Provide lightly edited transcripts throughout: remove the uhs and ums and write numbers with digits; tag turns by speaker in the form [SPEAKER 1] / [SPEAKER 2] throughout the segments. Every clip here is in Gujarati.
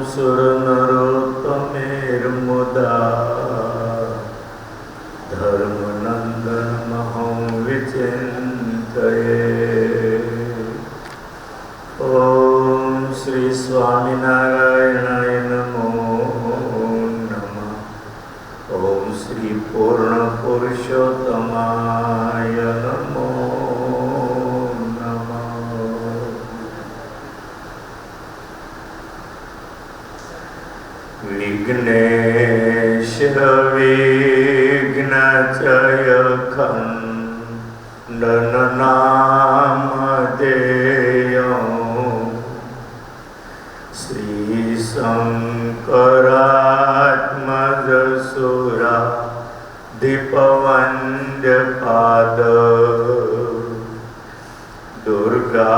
[SPEAKER 1] सुर नरोत्तमेर्मुदा धर्मनन्दनमहं विचिन्तये। ओम श्री स्वामिनारायणाय नमो नमः। ओम श्री पूर्ण पुरुषोत्तमाय नमो नमः। विघ्नेश विघ्नचय खण्डन नामधेयं श्री शंकरात्मज सुरा दीपवन्द्य पाद दुर्गा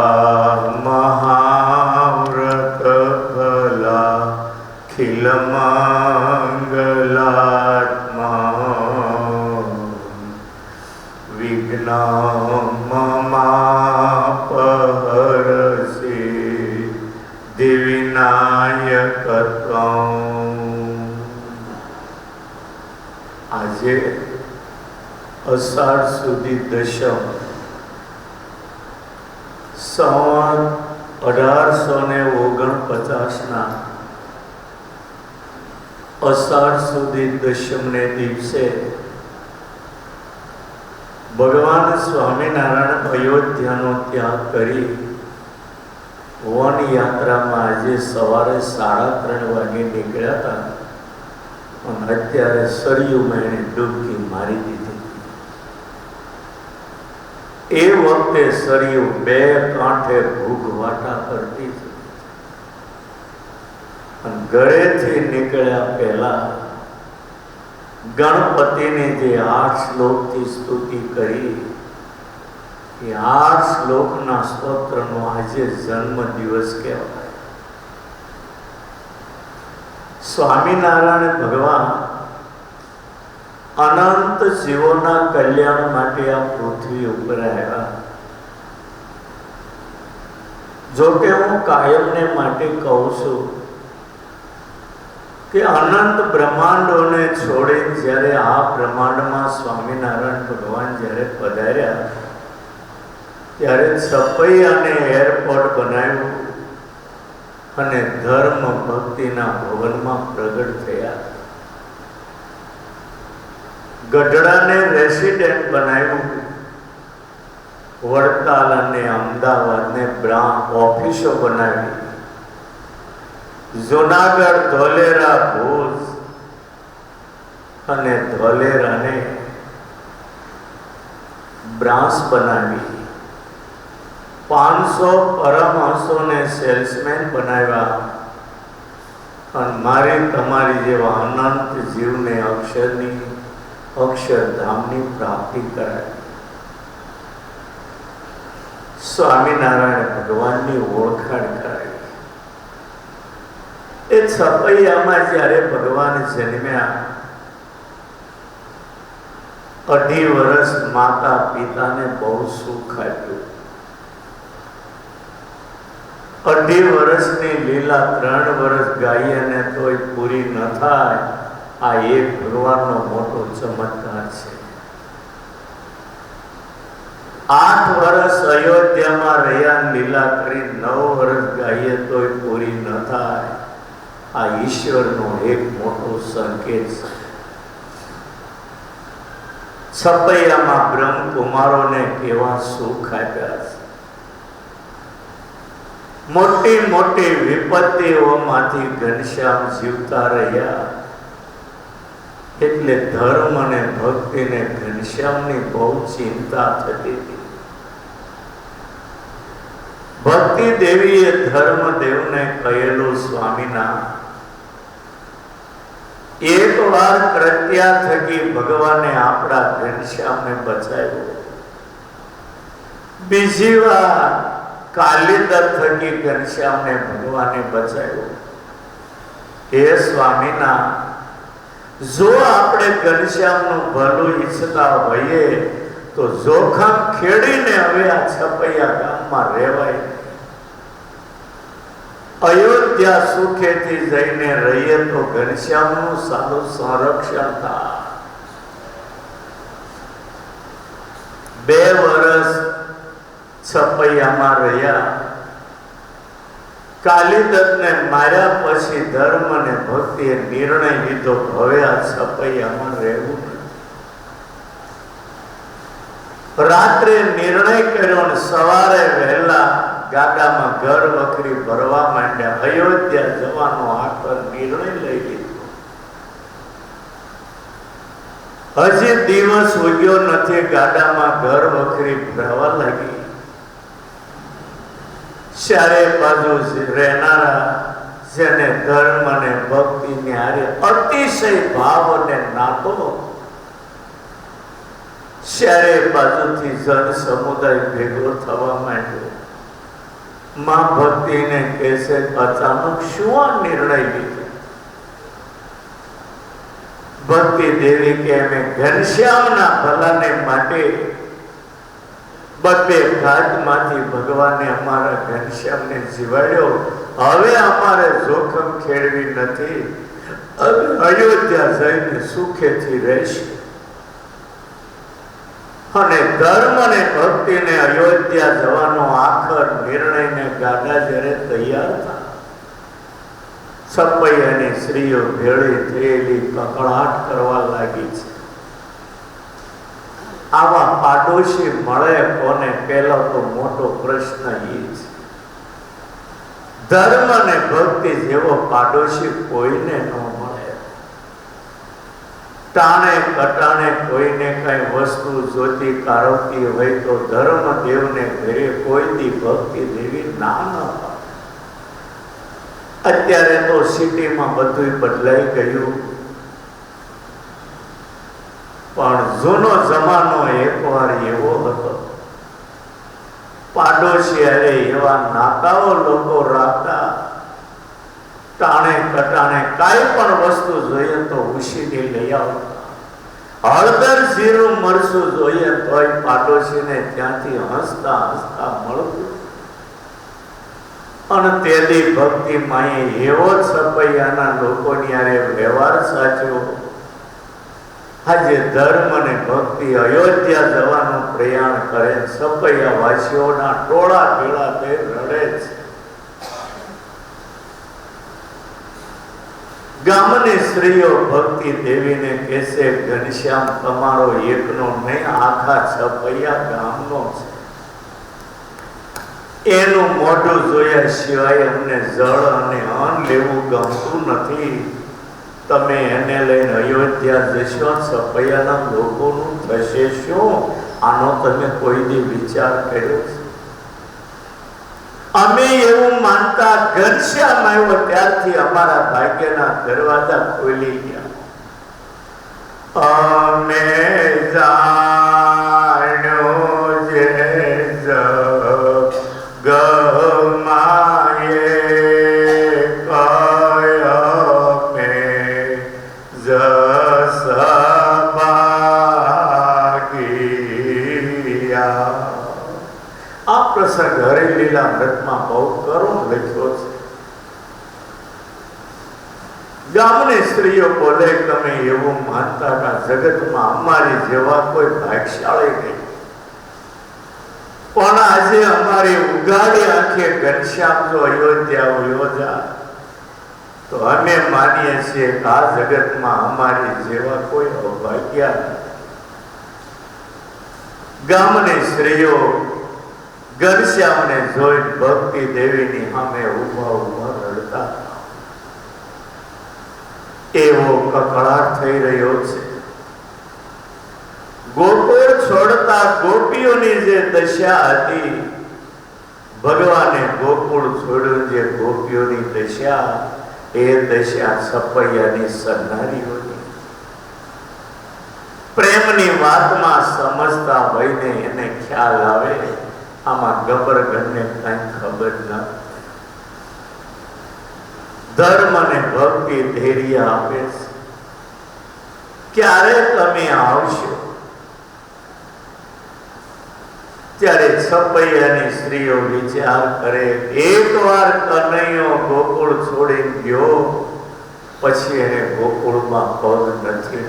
[SPEAKER 1] महाव्रत फला खिलमंगलात्मा विघ्नं ममापहरसि दिविनायकत्वं। આજે અષાઢ સુધી દશમ સંવત 1849 અષાઢ સુધી દશમને દિવસે ભગવાન સ્વામિનારાયણ અયોધ્યાનો ત્યાગ કરી વન યાત્રામાં આજે સવારે 3:30 વાગે નીકળ્યા હતા અને અત્યારે સરયુમાં એને ડૂબકી મારી દીધી. એ વખતે સરયુ બે કાંઠે ભૂગવાટા કરતી હતી અને ઘરેથી નીકળ્યા પહેલા ગણપતિની જે 8 શ્લોકથી સ્તુતિ કરી એ 8 શ્લોકના સ્તોત્રનો આજે જન્મ દિવસ કહેવાય. સ્વામિનારાયણ ભગવાન અનંત જીવોના કલ્યાણ માટે આ પૃથ્વી ઉપર આવ્યા. જોકે હું કાયમને માટે કહું છું કે અનંત બ્રહ્માંડોને છોડી જ્યારે આ બ્રહ્માંડમાં સ્વામિનારાયણ ભગવાન જ્યારે પધાર્યા ત્યારે છપૈયાને એરપોર્ટ બનાવ્યું અને ધર્મ ભક્તિના ભવનમાં પ્રગટ થયા. ગઢડાને રેસિડેન્ટ બનાવ્યું. વડતાલ અને અમદાવાદને ઓફિસો બનાવી. જુનાગઢ, ધોલેરા, ભુજ અને ધોલેરાને બ્રાન્ચ બનાવી. 500 પરમહંસોને સેલ્સમેન બનાવ્યા અને મારી તમારી જેવા અનંત જીવને અક્ષરધામની પ્રાપ્તિ કરાવી. સ્વામિનારાયણ ભગવાનની ઓળખાણ કરાવી. એ છપૈયામાં જ્યારે ભગવાન જન્મ્યા 2.5 વર્ષ માતા પિતાને બહુ સુખ આપ્યું. 2.5 વર્ષની લીલા 3 વર્ષ ગાઈ અને તોય પૂરી ન થાય. આ એક ભગવાનનો મોટો ચમત્કાર છે. 8 વર્ષ અયોધ્યામાં રહ્યા, લીલા કરી 9 વર્ષ ગાઈએ તોય પૂરી ન થાય. આ ઈશ્વરનો એક મોટો સંકેત છે. છપૈયામાં બ્રહ્મકુમારોને કેવા સુખ આપ્યા છે. મોટી મોટી વિપત્તિઓમાંથી ઘનશ્યામ જીવતા રહ્યા. એટલે ધર્મ અને ભક્તિને ઘનશ્યામની બહુ ચિંતા થતી હતી. ભક્તિ દેવીએ ધર્મદેવને કહેલું, સ્વામીના એક વાર પ્રત્યા થકી ભગવાને આપણા ઘનશ્યામને બચાવ્યો. બીજી વાર કાલિદર થકી ઘનશ્યામને ભગવાને બચાવ્યો. હે સ્વામીના, જો આપણે ઘનશ્યામનું ભલું ઈચ્છતા હોઈએ તો જોખમ ખેડીને હવે આ છપૈયા ગામમાં રહેવાય. અયોધ્યા સુખેથી જઈને રહીએ તો ઘનશ્યામનું સારું સંરક્ષણ થાય. 2 વર્ષ છપૈયામાં રહ્યા. કાલિદત્તને માર્યા પછી ધર્મ અને ભક્તિએ નિર્ણય લીધો, હવે આ છપૈયામાં રહેવું નથી. રાત્રે નિર્ણય કર્યો અને સવારે વહેલા ગાડામાં ઘર વખરી ભરવા માંડ્યા. અયોધ્યા જવાનો આખર નિર્ણય લઈ લીધો. હજી દિવસ ઉગ્યો નથી, ગાડામાં ઘર વખરી ભરવા લાગી. ચારે બાજુ રહેનારા જેને ધર્મ અને ભક્તિની હારે અતિશય ભાવ અને નાતો, ચારે બાજુથી જન સમુદાય ભેગો થવા માંડ્યો. માં ભક્તિને કહેશે, અચાનક શું આ નિર્ણય લીધો? ભક્તિ દેવી કે અમે ઘનશ્યામના ભલાને માટે બબ્બે ઘાતમાંથી ભગવાને અમારા ઘનશ્યામને જીવાડ્યો. હવે અમારે જોખમ ખેડવી નથી. અયોધ્યા જઈને સુખેથી રહેશે. અને ધર્મ અને ભક્તિને અયોધ્યા જવાનો આખર નિર્ણયને ગાડા જ્યારે તૈયાર હતા, છપૈયાની સ્ત્રીઓ ભેળી થયેલી કકળાટ કરવા લાગી છે. આવા પાડોશી મળે કોને? પહેલો તો મોટો પ્રશ્ન એ છે. ધર્મ અને ભક્તિ જેવો પાડોશી કોઈને ન મળે. ટાણે કટાણે કોઈને કઈ વસ્તુ જોતી કારવતી હોય તો ધર્મ દેવને ઘરે કોઈ દી ભક્તિ દેવી ના ન પાડે. અત્યારે તો સિટીમાં બધું બદલાઈ ગયું, પણ જૂનો જમાનો એકવાર એવો હતો. પાડોશી અરે એવા નાતાઓ લોકો રાખતા, ટાણે કટાણે કાંઈ પણ વસ્તુ જોઈએ તો ઉછીની લઈ આવતા. હળદર જીરું મરચું જોઈએ તોય પાડોશીને ત્યાંથી હસતા હસતા મળતું. અને તેની ભક્તિ માએ એવો છપૈયાના લોકોની આરે વ્યવહાર સાચ્યો. આજે ધર્મ અને ભક્તિ અયોધ્યા જવાનું પ્રયાણ કરે, છપૈયા વાસીઓના ટોળા ભેળા થઈ રડે છે. ગામની સ્ત્રીઓ ભક્તિ દેવીને કહેશે, ઘનશ્યામ તમારો એકનો નહીં, આખા છપૈયા ગામનો છે. એનું મોઢું જોયા સિવાય અમને જળ અને અન્ન લેવું ગમતું નથી. તમે એને લઈને અયોધ્યા જશો, છપૈયાના લોકોનું થશે શું? આનો તમે કોઈ દી વિચાર કર્યો છે? અમે એવું માનતા, ઘનશ્યામ આવ્યો ત્યારથી અમારા ભાગ્યના દરવાજા ખોલી ગયા. અમે જાણ્યો જે ગમાયે કયો મે જસભાગિયા. આ પ્રસંગ હરિલીલા વ્રતમાં બહુ કરુણ લખ્યો છે. ગામની સ્ત્રીઓ બોલે, તમે એવું માનતા કે જગતમાં અમારી જેવા કોઈ ભાગ્યશાળી નહીં, પણ આજે અમારી ઉગાડી આંખે ઘનશ્યામ જો અયોધ્યા યોજા તો અમે માનીએ છીએ કે આ જગતમાં અમારી જેવા કોઈ અભાગ્યા નથી. ગામની સ્ત્રીઓ ઘનશ્યામને જોઈ ભક્તિ દેવીની સામે ઉભા ઉભા રડતા. એવો કકળાટ થઈ રહ્યો છે. ગોકુળ છોડતા ગોપીઓની જે દશા હતી, ભગવાને ગોકુળ છોડ્યું જે ગોપીઓની દશા, એ દશા છપૈયાની સન્નારીઓની. પ્રેમની વાતમાં સમજતા હોઈને એને ખ્યાલ આવે, આમાં ગબરગણને કઈ ખબર ન. ધર્મ અને ભક્તિ ધૈર્ય આપે છે. ક્યારે તમે આવશો? ત્યારે છપૈયાની સ્ત્રીઓ વિચાર કરે, એકવાર કનૈયો ગોકુળ છોડી ગયો પછી એને ગોકુળમાં પગ નથી.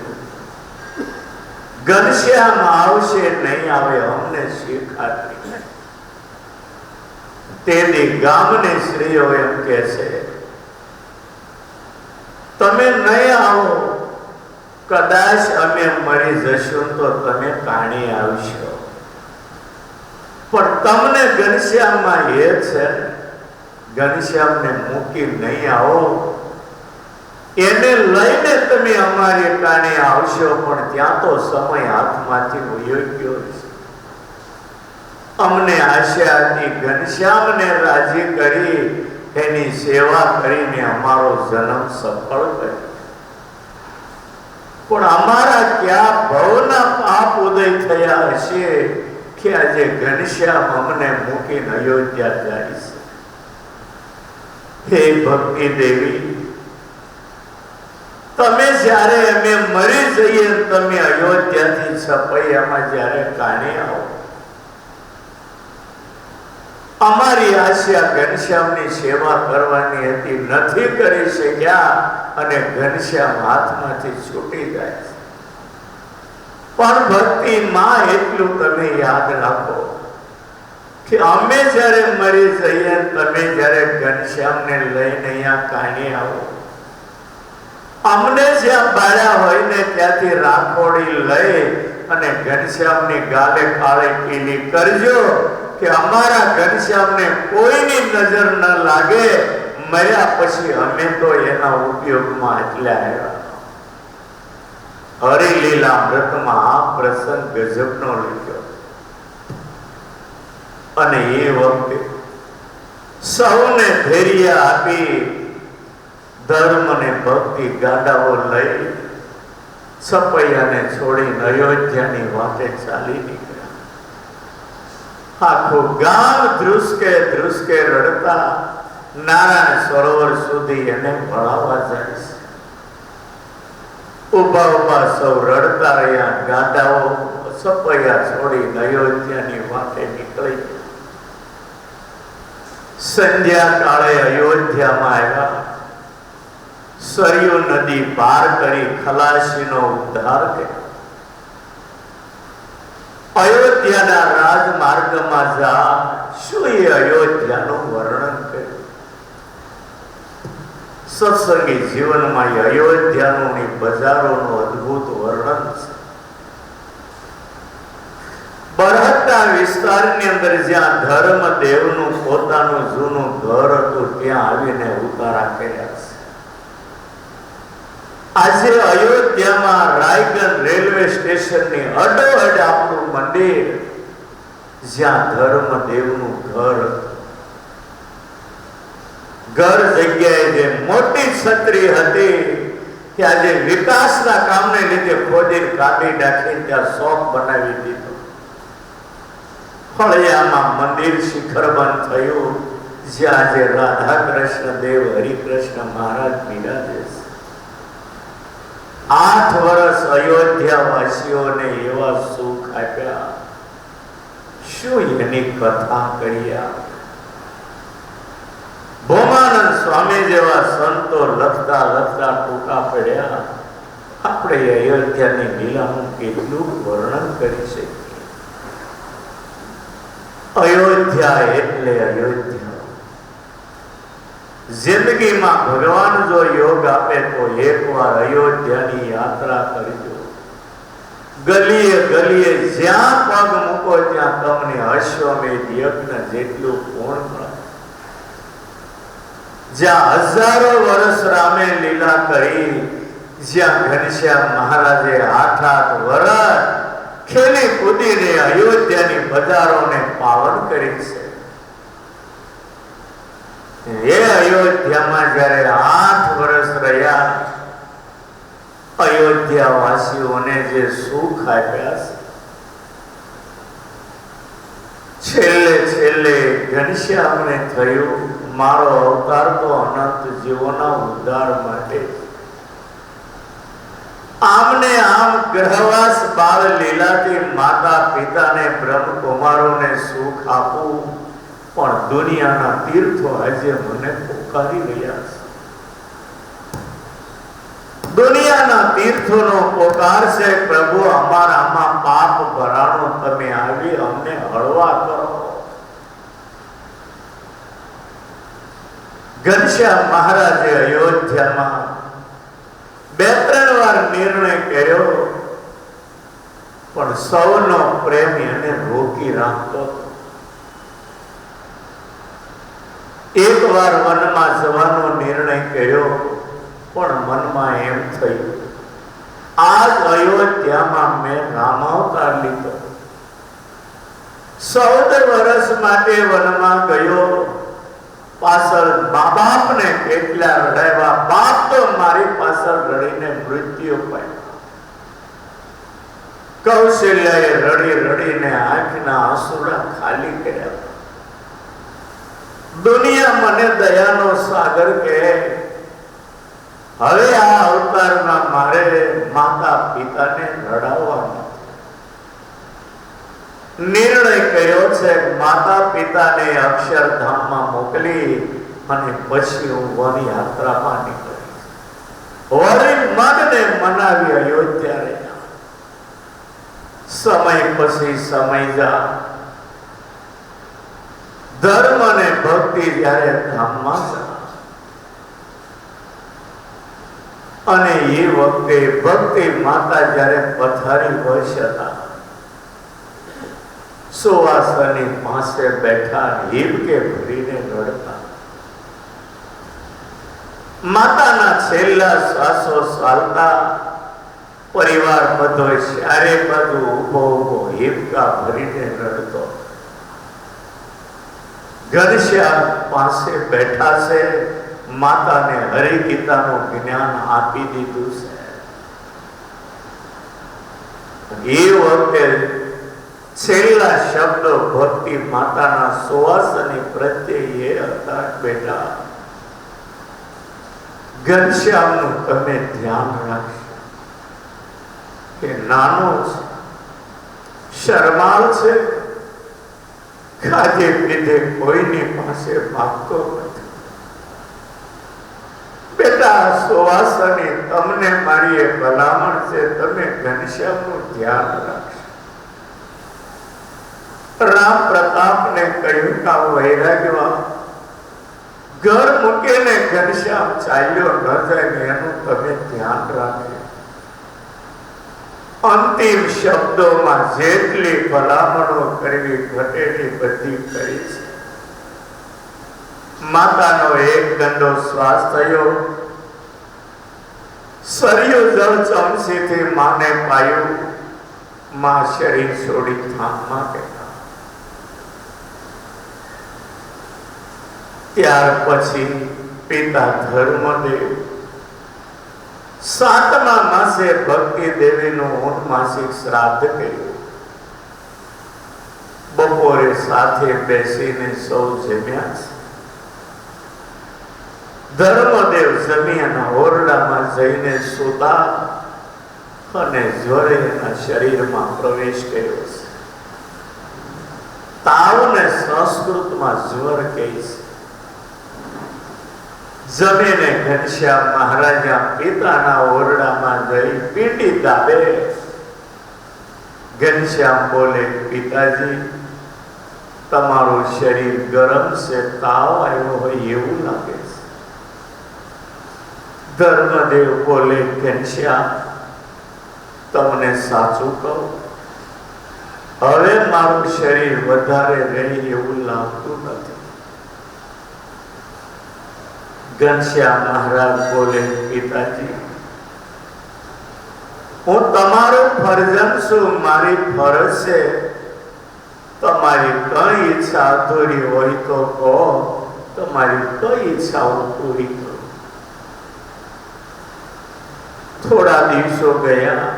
[SPEAKER 1] ઘનશ્યામ આવશે નહીં આવે અમને શીખાતી. તેથી ગામની સ્ત્રીઓ એમ કે છે, તમે નહીં આવો, કદાચ અમે મરી જશું તો તમે કાણી આવશો, પણ તમને ઘનશ્યામમાં એ છે, ઘનશ્યામને મૂકી નહીં આવો, એને લઈને તમે અમારી કાને આવશો, પણ ત્યાં તો સમય હાથમાંથી વયો ગયો છે. અમને આશા હતી ઘનશ્યામને રાજી કરી એની સેવા કરીને અમારો જન્મ સફળ કર્યો, પણ અમારા ક્યાં ભવના પાપ ઉદય થયા હશે કે આજે ઘનશ્યામ અમને મૂકીને અયોધ્યા જાય છે. હે ભક્તિ દેવી, તમે જ્યારે અમે મરી જઈએ, તમે અયોધ્યાથી છપૈયામાં જ્યારે કાને આવો, અમારી આશા ઘનશ્યામની સેવા કરવાની હતી, નથી કરી શક્યા અને ઘનશ્યામ હાથમાંથી છૂટી જાય છે. પણ ભક્તિ માં એટલું તમે યાદ રાખો કે અમે જ્યારે મરી જઈએ, તમે જ્યારે ઘનશ્યામને લઈને અહીંયા કાને આવો, અમને જ્યાં બાળ્યા હોય ને ત્યાંથી રાખોડી લઈ અને ઘનશ્યામની ગાલે કાળે કીલી કરજો કે અમારા ઘનશ્યામને કોઈની નજર ન લાગે. મર્યા પછી અમે તો એના ઉપયોગમાં એટલે આવ્યા. હરિલીલામૃતમાં આ પ્રસંગ ગજબનો લખ્યો. અને એ વખતે સૌને ધૈર્ય આપી ધર્મ ને ભક્તિ ગાડાઓ લઈ છપૈયાને છોડીને અયોધ્યાની વાટે ચાલી નીકળ્યા. આખું ગામ ધ્રુસકે ધ્રુસકે રડતા નારાયણ સરોવર સુધી એને ભળાવવા જાય છે. ઉભા ઉભા સૌ રડતા રહ્યા. ગાડાઓ છપૈયા છોડીને અયોધ્યાની વાટે નીકળી. સંધ્યા કાળે અયોધ્યામાં આવ્યા. સરયુ નદી પાર કરી ખલાસીનો ઉદ્ધાર કર્યો. અયોધ્યાના રાજમાર્ગમાં જા શું એ અયોધ્યાનું વર્ણન કર્યું. સત્સંગી જીવનમાં અયોધ્યાનું બજારોનું અદ્ભુત વર્ણન છે. બરહટ્ટા વિસ્તારની અંદર જ્યાં ધર્મદેવનું પોતાનું જૂનું ઘર હતું ત્યાં આવીને ઉતારા કર્યા છે. આજે અયોધ્યામાં રાયગઢ રેલવે સ્ટેશનની અડોઅડ આપણું મંદિર, જ્યાં ધર્મદેવનું ઘર જગ્યાએ જે મોટી છત્રી હતી કે આજે વિકાસના કામને લીધે ખોદીને કાઢી નાખી ત્યાં શોપ બનાવી દીધો. ફળિયામાં મંદિર શિખરબંધ થયું, જ્યાં આજે રાધા કૃષ્ણ દેવ હરિકૃષ્ણ મહારાજ બિરાજે છે. 8 વર્ષ અયોધ્યા વાસીઓને એવા સુખ આપ્યા, શું એની કથા કરીએ. ભોમાનંદ સ્વામી જેવા સંતો લખતા લખતા ટૂંકા પડ્યા. આપણે અયોધ્યાની લીલાનું કેટલું વર્ણન કરી શકીએ. અયોધ્યા એટલે અયોધ્યા. જિંદગીમાં ભગવાન જો યોગ આપે તો એકવાર અયોધ્યાની યાત્રા કરજો. ગલીએ ગલીએ જ્યાં પગ મૂકો ત્યાં તમને અશ્વમેધ યજ્ઞ જેટલું પૂર્ણ મળે. જ્યાં હજારો વર્ષ રામે લીલા કરી, જ્યાં ઘનશ્યામ મહારાજે 8 વર્ષ ખેલી કૂદીને અયોધ્યાની બજારોને પાવન કરી છે. એ અયોધ્યામાં જ્યારે 8 વર્ષ રહ્યા, અયોધ્યા વાસીઓને જે સુખ આપ્યા છે, છેલ્લે ઘનશ્યામને થયું મારો અવતાર તો અનંત જીવોના ઉદ્ધાર માટે. આમને આમ આમ ગ્રહવાસ બાળ લીલાથી માતા પિતાને બ્રહ્મકુમારોને સુખ આપવું, પણ દુનિયાના તીર્થો આજે મને પોકારી રહ્યા છે. દુનિયાના તીર્થોનો પોકાર છે, પ્રભુ અમારામાં પાપ ભરાણો તમે આવી અમને હળવા કરો. ઘનશ્યામ મહારાજે અયોધ્યામાં 2-3 વાર નિર્ણય કર્યો, પણ સૌનો પ્રેમ એને રોકી રાખતો. એક વાર વનમાં જવાનો નિર્ણય કર્યો, પણ મનમાં એમ થયું આજ અયોધ્યામાં મેં રામાવતાર લીધો. 14 વર્ષ માટે વનમાં ગયો, પાછળ મા બાપને કેટલા રડાવ્યા. બાપ તો મારી પાછળ રડીને મૃત્યુ પામ્યા. કૌશલ્યાએ રડી રડીને આંખના આંસુડા ખાલી કર્યા. દુનિયા મને દયાનો સાગર કહે. હવે આ અવતારમાં મારે માતા પિતાને રડાવવા નિર્ણય કર્યો છે. માતા પિતાને અક્ષરધામમાં મોકલી અને પછી હું વન યાત્રામાં નીકળી. વળી મનને મનાવી અયોધ્યા રહ્યા. સમય પછી સમય જા, ધર્મ અને ભક્તિ જ્યારે ધામમાં જા, અને એ વખતે ભક્તિ માતા જ્યારે પથારી વર્ષ હતા, સુવાસની પાસે બેઠા હિબકે ભરીને રડતા. માતાના છેલ્લા શ્વાસો ચાલતા, પરિવાર બધો ચારે બાજુ ઉભો ઉભો હિબકા ભરીને રડતો. ઘનશ્યામ પાસે બેઠા છે, માતાને હરિગીતાનું જ્ઞાન આપી દીધું છે. એ વખતે છેલ્લા શબ્દો ભક્તિ માતાના સુવાસની પ્રત્યે એ હતા, બેટા ઘનશ્યામનું તમે ધ્યાન રાખશો. કે નાનો છે, શરમાળ છે, ખાધે પીધે કોઈની પાસે માગતો નથી. બેટા સુવાસની તમને મારી એક ભલામણ છે, તમે ઘનશ્યામનું ધ્યાન રાખશો. રામ પ્રતાપને કહ્યું કે વૈરાગ્યમાં ઘર મૂકીને ઘનશ્યામ ચાલ્યો ન જાય, એનું તમે ધ્યાન રાખજો. અંતિમ શબ્દોમાં જેટલી ભલામણો કરવી ઘટે એટલી બધી કરી છે. માતાનો એક ગંડો શ્વાસ થયો, સરયુ જળ ચમચીથી માને પાયું. માં શરીર છોડી થામમાં ગયા. ત્યાર પછી પિતા ધર્મદેવ 7મા માસે ભક્તિ દેવીનું માસિક શ્રાદ્ધ કર્યું. બપોરે સાથે બેસીને સૌ જમ્યા છે. ધર્મદેવ જમ્યાના ઓરડામાં જઈને સૂતા અને જ્વરે એના શરીરમાં પ્રવેશ કર્યો છે. તાવને સંસ્કૃતમાં જ્વર કહે છે. જમીને ઘનશ્યામ મહારાજા પિતાના ઓરડામાં જઈ પીંડી દાબે. ઘનશ્યામ બોલે, પિતાજી તમારું શરીર ગરમ છે, તાવ આવ્યો હોય એવું લાગે છે. ધર્મદેવ બોલે, ઘનશ્યામ તમને સાચું કહું, હવે મારું શરીર વધારે રહે એવું લાગતું નથી. ઘનશ્યામ મહારાજ બોલે, પિતાજી હું તમારો ફરજન છું, મારી ફરજ છે. તમારી કઈ ઈચ્છા અધૂરી હોય તો કહો, તમારી કઈ ઈચ્છા હું પૂરી કરું. થોડા દિવસો ગયા.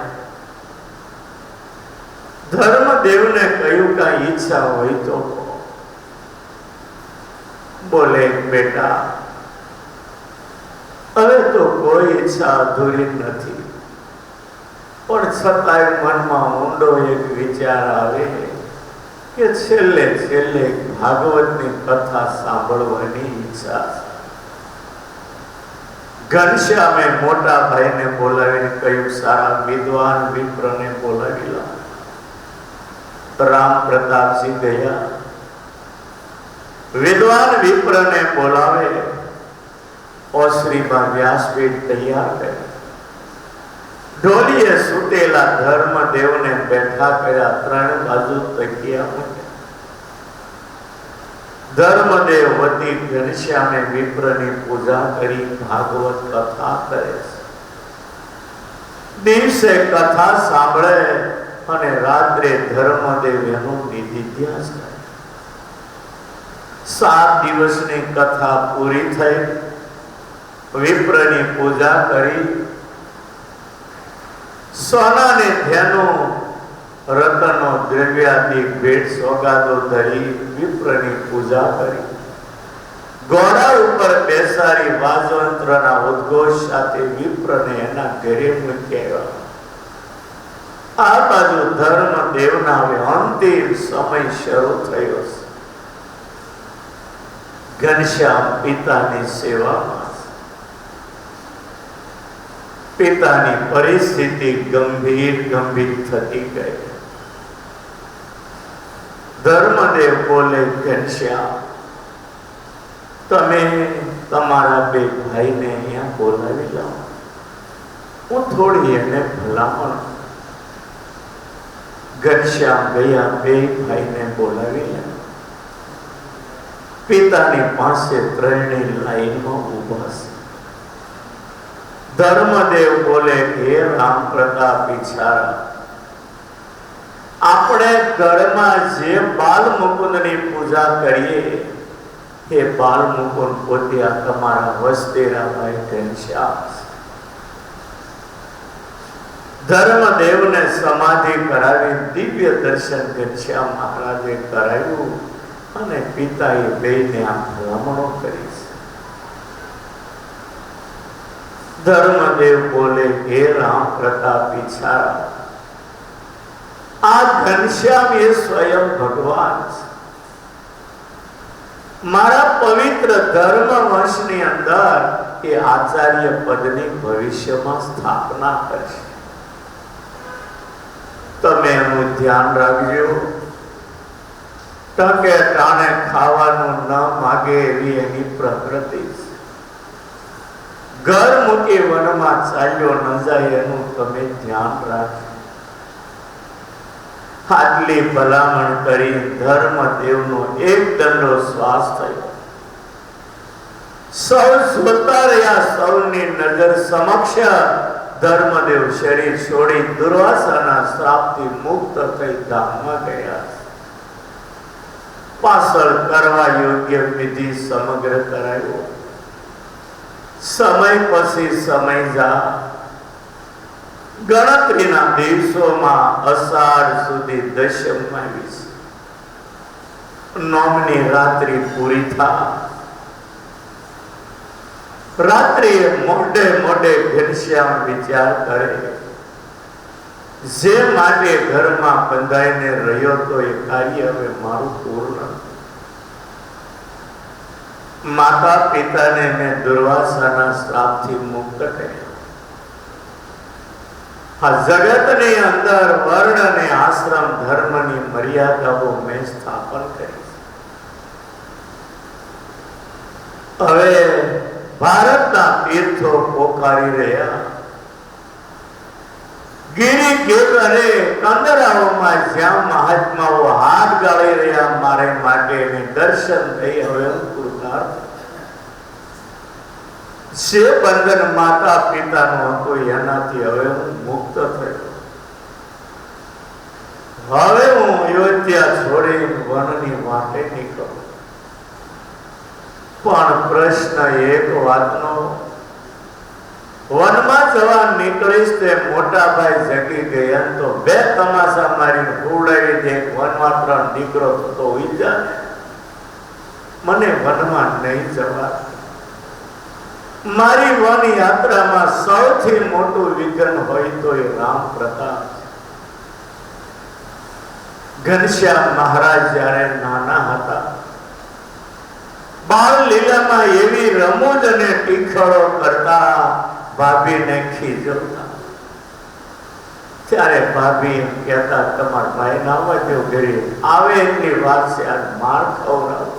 [SPEAKER 1] ધર્મદેવને કહ્યું કે ઈચ્છા હોય તો કહો. બોલે, બેટા હવે તો કોઈ ઈચ્છા અધૂરી નથી. પણ છતાંય મનમાં ઊંડો એક વિચાર આવે કે છેલ્લે છેલ્લે ભાગવતની કથા સાંભળવાની ઈચ્છા છે. ઘનશ્યામે મોટા ભાઈને બોલાવીને કહ્યું, સારા વિદ્વાન વિપ્રને બોલાવી લો. રામ પ્રતાપજી ગયા, વિદ્વાન વિપ્રને બોલાવે, ઓસરીમાં વ્યાસપીઠ તૈયાર કરે, ઢોલીએ સુતેલા ધર્મદેવને બેઠા કર્યા, ત્રણ બાજુ તકિયા મૂક્યા. ધર્મદેવ વતી ઘનશ્યામે વિપ્રની પૂજા કરી ભાગવત કથા કરે છે. દિવસે કથા સાંભળે અને રાત્રે ધર્મદેવ એનું નિધિધ્યાસ કરે. 7 દિવસની કથા પૂરી થઈ, વિપ્રની પૂજા કરી, સોનાને ધ્યાનો રતનો દ્રવ્યાદિ ભેટ સોગાદો ધરી વિપ્રની પૂજા કરી, ઘોડા ઉપર બેસાડી વાજવંત્રના ઉદ્ઘોષ સાથે વિપ્રને એના ઘરે મૂકી આવ્યા. આ બાજુ ધર્મદેવના હવે અંતિમ સમય શરૂ થયો છે. ઘનશ્યામ પિતાની સેવામાં, પિતાની પરિસ્થિતિ ગંભીર થતી ગઈ. ધર્મદેવ બોલે, ઘનશ્યામ, તમે તમારા બે ભાઈને અહીંયા બોલાવી લો, હું થોડી એને ભલામણ. ઘનશ્યામ ગયા, બે ભાઈને બોલાવી લે. પિતાની પાસે ત્રણેય લાઈનમાં ઉભા છે. ધર્મદેવ બોલે, હે રામ પ્રતાપ બિચારા, આપણે ઘરમાં જે બાલ મુકુંદની પૂજા કરીએ એ બાલ મુકુંદ પોતે આ તમારા વસતેરા ભાઈ ઘનશ્યામ. ધર્મદેવને સમાધિ કરાવી દિવ્ય દર્શન ઘનશ્યામ મહારાજે કરાવ્યું અને પિતાએ બેયને આ ભલામણો કરી છે. ધર્મદેવ બોલે, હે રામ પ્રતાપ બિચારા, આ ઘનશ્યામ એ સ્વયં ભગવાન છે. મારા પવિત્ર ધર્મ વંશની અંદર એ આચાર્ય પદની ભવિષ્યમાં સ્થાપના કરશે. તમે એનું ધ્યાન રાખજો. ટકે ટાણે ખાવાનું ન માગે એવી એની પ્રકૃતિ છે. ઘર મૂકી વનમાં ચાલ્યો ન જાય એનું તમે ધ્યાન રાખજો. આટલી ભલામણ કરી ધર્મદેવનો એક દંડો શ્વાસ થયો. સૌ જોતા રહ્યા. સૌની નજર સમક્ષ ધર્મદેવ શરીર છોડી દુર્વાસાના શ્રાપથી મુક્ત થઈ ધામમાં ગયા. પાછળ કરવા યોગ્ય વિધિ સમગ્ર કરાયો. સમય પછી સમય જા. ગણતરીના દિવસોમાં અષાઢ સુધી દશમ આવી. નોમની રાત્રિ પૂરી થા. રાત્રિએ મોઢે મોઢે ઘનશ્યામ વિચાર કરે, જે માટે ઘરમાં બંધાઈને રહ્યો તો એ કાર્ય હવે મારું પૂર્ણ. માતા પિતાને મેં દુર્વાસાના શ્રાપથી મુક્ત કર્યા. આ જગતની અંદર વર્ણ અને આશ્રમ ધર્મની મર્યાદાઓ મેં સ્થાપન કરી. હવે ભારતના તીર્થો પોકારી રહ્યા. ગિરી ગેતરે કંદરાઓમાં જ્યાં મહાત્માઓ હાથ ગાળી રહ્યા મારે માટે દર્શન થઈ. હવે હું કૃતાર્થ. જે બંધન માતા પિતાનું હતું એનાથી હવે હું મુક્ત થયો. હવે હું અયોધ્યા છોડી વનની વાટે નીકળું. પણ પ્રશ્ન એક વાતનો, વનમાં જવા નીકળીશ તે મોટા ભાઈ જગી ગયા તો બે તમાશા મારીને ઉડાવી દે. વનમાં 3 દીકરો થતો હોય જાય. મને વનમાં નહીં જવા. મારી વન યાત્રામાં સૌથી મોટું વિઘ્ન હોય તો એ રામ પ્રતાપ. ઘનશ્યામ મહારાજ જ્યારે નાના હતા, બાળ લીલામાં એવી રમૂજ અને ટીખળો કરતા, ભાભીને ખીજવતા, ત્યારે ભાભી એમ કહેતા, તમારા ભાઈ ના આવવા દો ઘરે, આવે એટલી વાત છે, આજ માર ખવડાવો.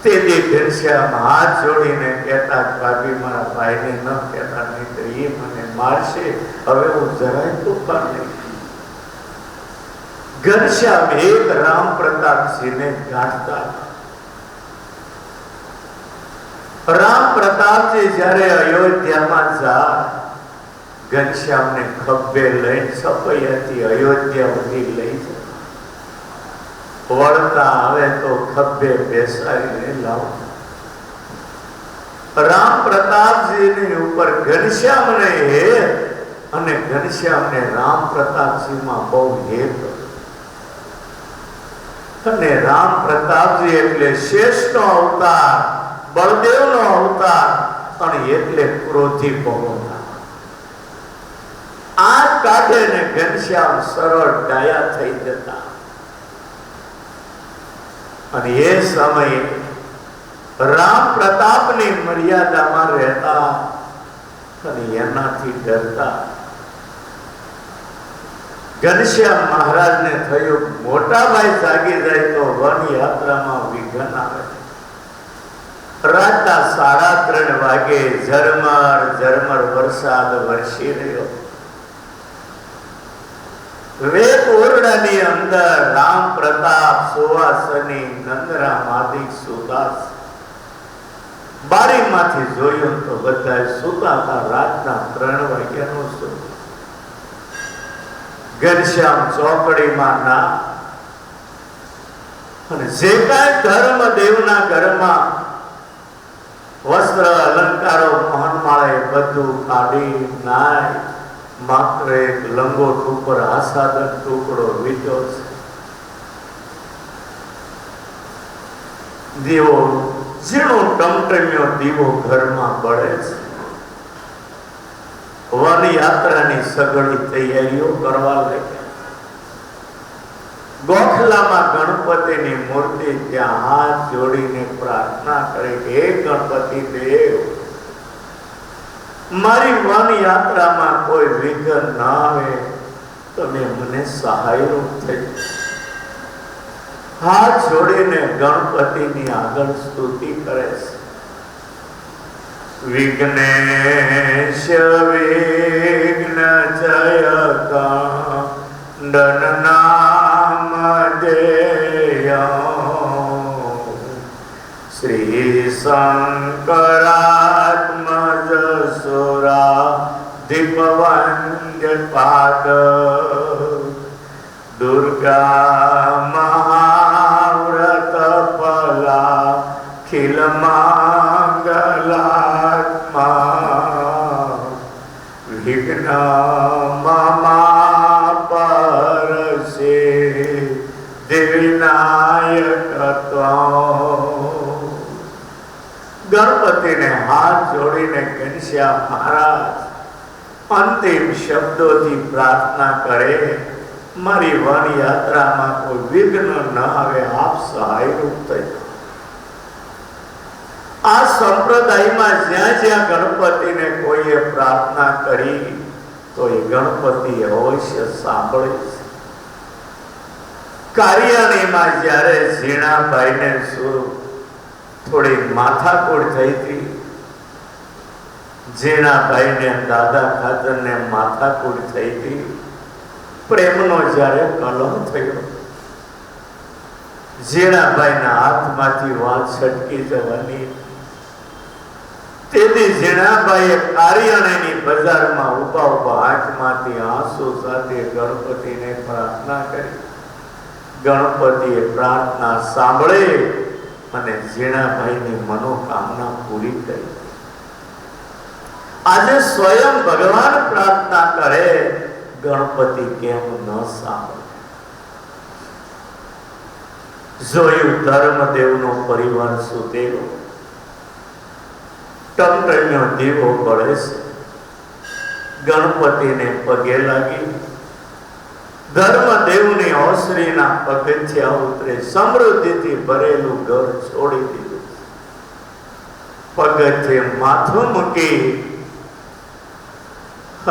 [SPEAKER 1] તેથી ઘનશ્યામ હાથ જોડીને કહેતા, ભાભી મારા ભાઈને ન કહેતા, નહીં તો એ મને મારશે, હવે હું જરાય તોફાન નહીં. ઘનશ્યામ એક રામ પ્રતાપસિંહને ગાંઠતા. રામ પ્રતાપજી જ્યારે અયોધ્યામાં જાય, ઘનશ્યામને ખભે લઈને સપૈયાથી અયોધ્યા સુધી લઈ જાય. વળતા આવે તો ખભે બેસાડીને લાવતા. રામ પ્રતાપજીની ઉપર ઘનશ્યામને હેત અને ઘનશ્યામને રામ પ્રતાપસિંહમાં બહુ હેત. અને રામ પ્રતાપજી એટલે શેષનો અવતાર, બળદેવનો અવતાર, અને એટલે ક્રોધી ભગવાન. આ કાઢે ને ઘનશ્યામ સરળ ડાયા થઈ જતા. અને એ સમયે રામ પ્રતાપની મર્યાદામાં રહેતા અને એનાથી ડરતા. ઘનશ્યામ મહારાજને થયું, મોટા ભાઈ જાગી જાય તો વન યાત્રામાં વિઘ્ન આવે. રાતના 3:30 વાગે ઝરમર ઝરમર વરસાદ વરસી રહ્યો. વેક ઓરડાની અંદર રામ પ્રતાપ, સુવાસની, નંદરામ આદિ સુતા. બારીમાંથી જોયું તો બધા સુતા હતા. રાતના 3 વાગ્યાનું શું. ઘનશ્યામ ચોકડીમાં ના, અને જે કાંઈ ધર્મદેવના ઘરમાં વસ્ત્ર અલંકારો મોહનમાળે બધું કાઢી નાય, માત્ર એક લંગોટ ઉપર આસાદન ટુકડો વીટ્યો છે. દીવો ઝીણો ટમટમ્યો દીવો ઘરમાં બળે છે. વન યાત્રાની સઘળી તૈયારીઓ કરવા લાગ્યા. ગોખલામાં ગણપતિની મૂર્તિ ત્યાં હાથ જોડીને પ્રાર્થના કરે, હે ગણપતિ દેવ, મારી વન યાત્રામાં કોઈ વિઘ્ન ના આવે, તમે મને સહાયરૂપ થઈ. હાથ જોડીને ગણપતિની આગળ સ્તુતિ કરે છે. વિઘ્નેશ વિઘ્ન જયકાંડન નામ દેયો, શ્રી શંકરાત્મજ સુરા દીપવંદ્ય પાદ, દુર્ગા મહાવ્રત ફલા ખિલ મંગલાત્મા, વિઘ્ન મમા પરસે દિવિનાયકત્વં. ગણપતિને હાથ જોડીને ઘનશ્યામ મહારાજ અંતિમ શબ્દોથી પ્રાર્થના કરે, મારી વન યાત્રામાં કોઈ વિઘ્ન ન આવે, આપ સહાયરૂપ થઈ. આ સંપ્રદાયમાં જ્યાં જ્યાં ગણપતિને કોઈએ પ્રાર્થના કરી તો એ ગણપતિ અવશ્ય સાંભળે છે. કારિયાણીમાં જ્યારે ઝીણાભાઈને થોડી માથાકૂટ થઈ હતી, ઝીણાભાઈને દાદા ખાતરને માથાકૂટ થઈ હતી, પ્રેમનો જ્યારે કલહ થયો, ઝીણાભાઈના હાથમાંથી વાત છટકી જવાની. તેથી ઝીણાભાઈએ કારિયાણીની બજારમાં ઉભા ઉભા આંખમાંથી આંસુ સાથે ગણપતિને પ્રાર્થના કરી. ગણપતિએ પ્રાર્થના સાંભળે અને ઝીણાભાઈની મનોકામના પૂરી કરી. આજે સ્વયં ભગવાન પ્રાર્થના કરે, ગણપતિ કેમ ન સાંભળે? જોયું ધર્મદેવનો પરિવાર સુતેલો, ટમટમનો દીવો બળે છે. ગણપતિને પગે લાગી ધર્મદેવની ઓસરીના પગથિયા ઉતરે, સમૃદ્ધિથી ભરેલું ઘર છોડી દીધું, પગથિયે માથું મૂકી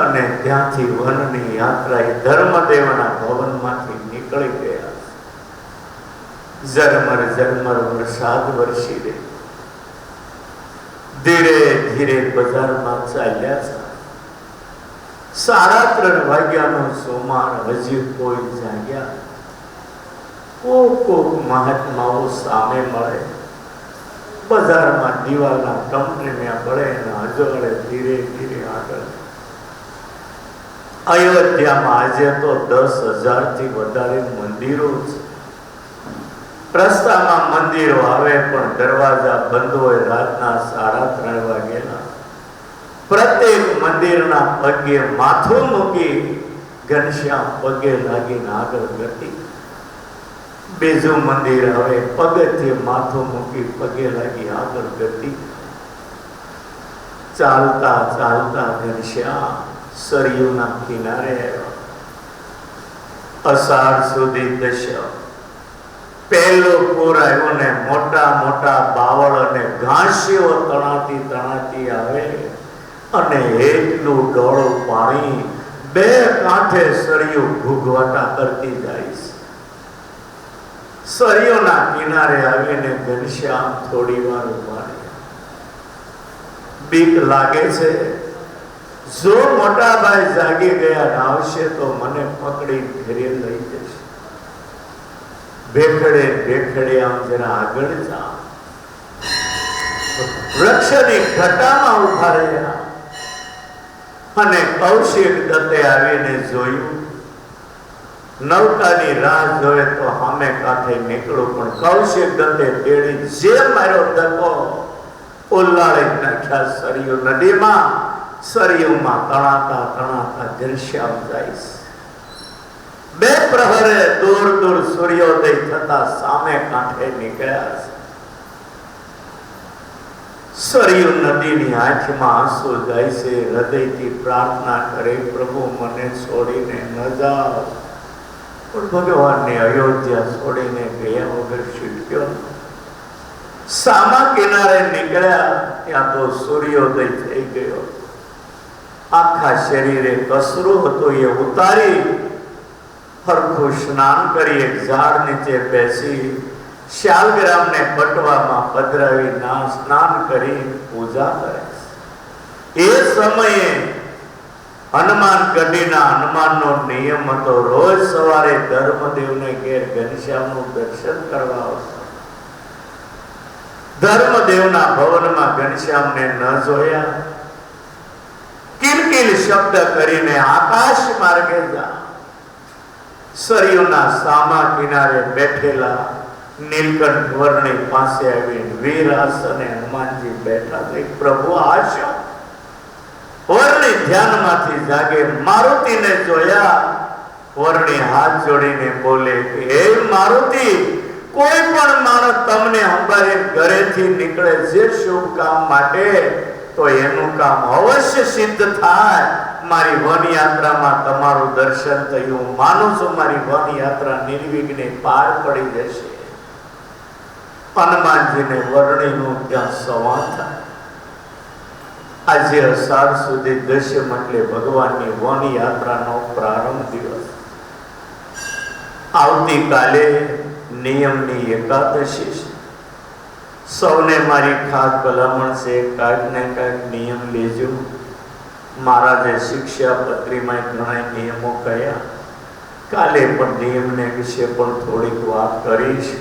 [SPEAKER 1] અને ત્યાંથી વનની યાત્રા એ ધર્મદેવના ભવનમાંથી નીકળી ગયા. ઝરમર ઝરમર વરસાદ વરસી રહે. ધીરે ધીરે બજારમાં ચાલ્યા છે. 3:30 વાગ્યાનો સુમાર, હજી કોઈ જાગ્યા. કોક મહાત્માઓ સામે મળે. બજારમાં દીવાના ટમટમ્યા બળે અને અજવાળે ધીરે ધીરે આગળ. અયોધ્યામાં આજે તો 10,000થી વધારે મંદિરો છે. રસ્તામાં મંદિરો આવે પણ દરવાજા બંધ હોય. રાતના 3:30 વાગ્યાના પ્રત્યેક મંદિરના પગે માથું મૂકી ઘનશ્યામ પગે લાગીને આગળ ગતિ. બીજું મંદિર આવે, પગથિયે માથું મૂકી પગે લાગી આગળ ગતિ. ચાલતા ચાલતા ઘનશ્યામ સરયુના કિનારે આવ્યા. અષાઢ સુધી દશમ. પહેલો પૂર આવ્યો ને મોટા મોટા બાવળ અને ઘાસીઓ તણાતી તણાતી આવે અને એટલું ડોળું પાણી બે કાંઠે સરયુ ઘૂઘવાટા કરતી જાય છે. સરયુના કિનારે આવીને ઘનશ્યામ થોડી વાર ઉભા રહ્યા. બીક લાગે છે, જો મોટા ભાઈ જાગી ગયા આવશે તો મને પકડી ઘરે લઈ જશે. ભેખડે ભેખડે આમ જરા આગળ જા. વૃક્ષની ઘટામાં ઉભા રહ્યા અને કૌશિક દત્તે આવીને જોયું. નૌકાની રાહ જોયે તો સામે કાંઠે નીકળું, પણ કૌશિક દત્તે તેડી જે માર્યો ધક્કો ઉલ્લાળી નાખ્યા સરયુ નદીમાં. સરયુમાં તણાતા તણાતા ઘનશ્યામ જાય. બે પ્રહરે દૂર દૂર સૂર્યોદય થતા સામે કાંઠે નીકળ્યા છે. સરયુ નદીની આંખમાં આંસુ જાય છે. હૃદયથી પ્રાર્થના કરે, પ્રભુ મને છોડીને ન જાઓ. પણ ભગવાનને અયોધ્યા છોડીને ગયા વગર છૂટક્યો. સામા કિનારે નીકળ્યા ત્યાં તો સૂર્યોદય થઈ ગયો. આખા શરીરે કસરું હતું એ ઉતારી હરખું સ્નાન કરી એક ઝાડ નીચે બેસી શાલગ્રામને પટવામાં પધરાવી સ્નાન કરી પૂજા કરે. એ સમયે હનુમાન ગઢીના હનુમાનનો નિયમ હતો, રોજ સવારે ધર્મદેવને ઘેર ઘનશ્યામનું દર્શન કરવા આવતા. ધર્મદેવના ભવનમાં ઘનશ્યામને ન જોયા. કિલકિલ શબ્દ કરીને આકાશ માર્ગે જા. સરયુના સામા કિનારે બેઠેલા નીલકંઠ વર્ણિ પાસે આવી વીર આસને હનુમાનજી બેઠા. પ્રભુ આ શું? વર્ણિ ધ્યાનમાંથી જાગે, મારુતિને જોયા. વર્ણિ હાથ જોડીને બોલે કે હે મારુતિ, કોઈ પણ માણસ તમને અંબારે ઘરેથી નીકળે જે શુભ કામ માટે તો એનું કામ અવશ્ય સિદ્ધ થાય. મારી વન યાત્રામાં તમારું દર્શન થયું. માનું છું મારી વન યાત્રા નિર્વિઘ્ને પાર પડી જશે. હનુમાનજીને વર્ણિનું ત્યાં સંવાદ થાય. આજે અષાઢ સુધી દશમ એટલે ભગવાનની વન યાત્રાનો પ્રારંભ દિવસ. આવતીકાલે નિયમની એકાદશી છે. સૌને મારી ખાસ ભલામણ છે, કાંઈક ને કાંઈક નિયમ લેજો. મહારાજે શિક્ષાપત્રીમાં ઘણા નિયમો કહ્યા. કાલે પણ નિયમને વિશે પણ થોડીક વાત કરીશ.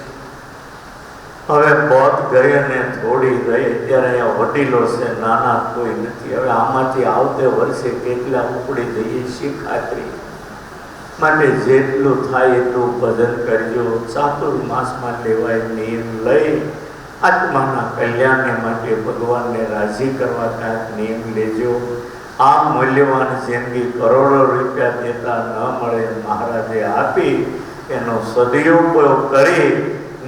[SPEAKER 1] હવે બોધ ગઈ અને થોડી રહી. અત્યારે અહીંયા વડીલો છે, નાના કોઈ નથી. હવે આમાંથી આવતે વર્ષે કેટલા ઉપડી જઈએ શી ખાતરી? માટે જેટલું થાય એટલું ભજન કરજો. ચાતુર્માસમાં લેવાય નિયમ લઈ આત્માના કલ્યાણને માટે ભગવાનને રાજી કરવા કાંઈક નિયમ લેજો. આ મૂલ્યવાન જિંદગી કરોડો રૂપિયા દેતા ન મળે, મહારાજે આપી એનો સદુપયોગ કરી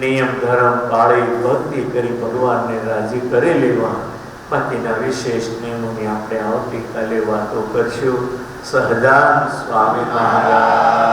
[SPEAKER 1] નિયમ ધર્મ પાળી ભક્તિ કરી ભગવાનને રાજી કરી લેવા. પતિના વિશેષ નિયમોની આપણે આવતીકાલે વાતો કરશું. સહજાનંદ સ્વામી મહારાજ